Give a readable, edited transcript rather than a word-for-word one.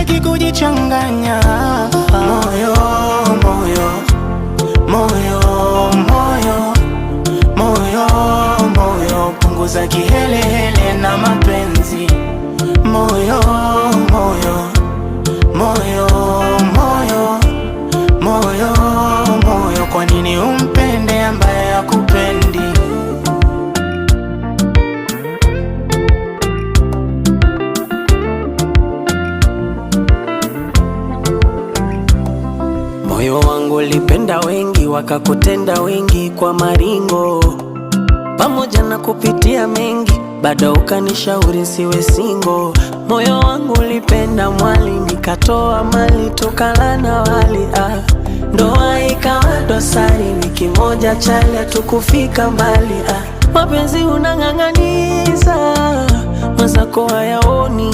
sitaki kujichanganya. Moyo, moyo, moyo, moyo, moyo, moyo, punguza kihelehele na mapenzi. Moyo, moyo, moyo, moyo, moyo, moyo, kwa nini umpende ambaye hakupendi? Moyo wangu ulipenda wengi, wakakutenda wengi kwa maringo, pamoja na kupitia mengi, bado ukanishauri siwe single. Moyo wangu ulipenda mwali, nikatoa mali, tukala na wali, ndoa ikawa dosari, wiki moja chali, hatukufika mbali, mapenzi unang'ang'aniza, mwenzako hayaoni.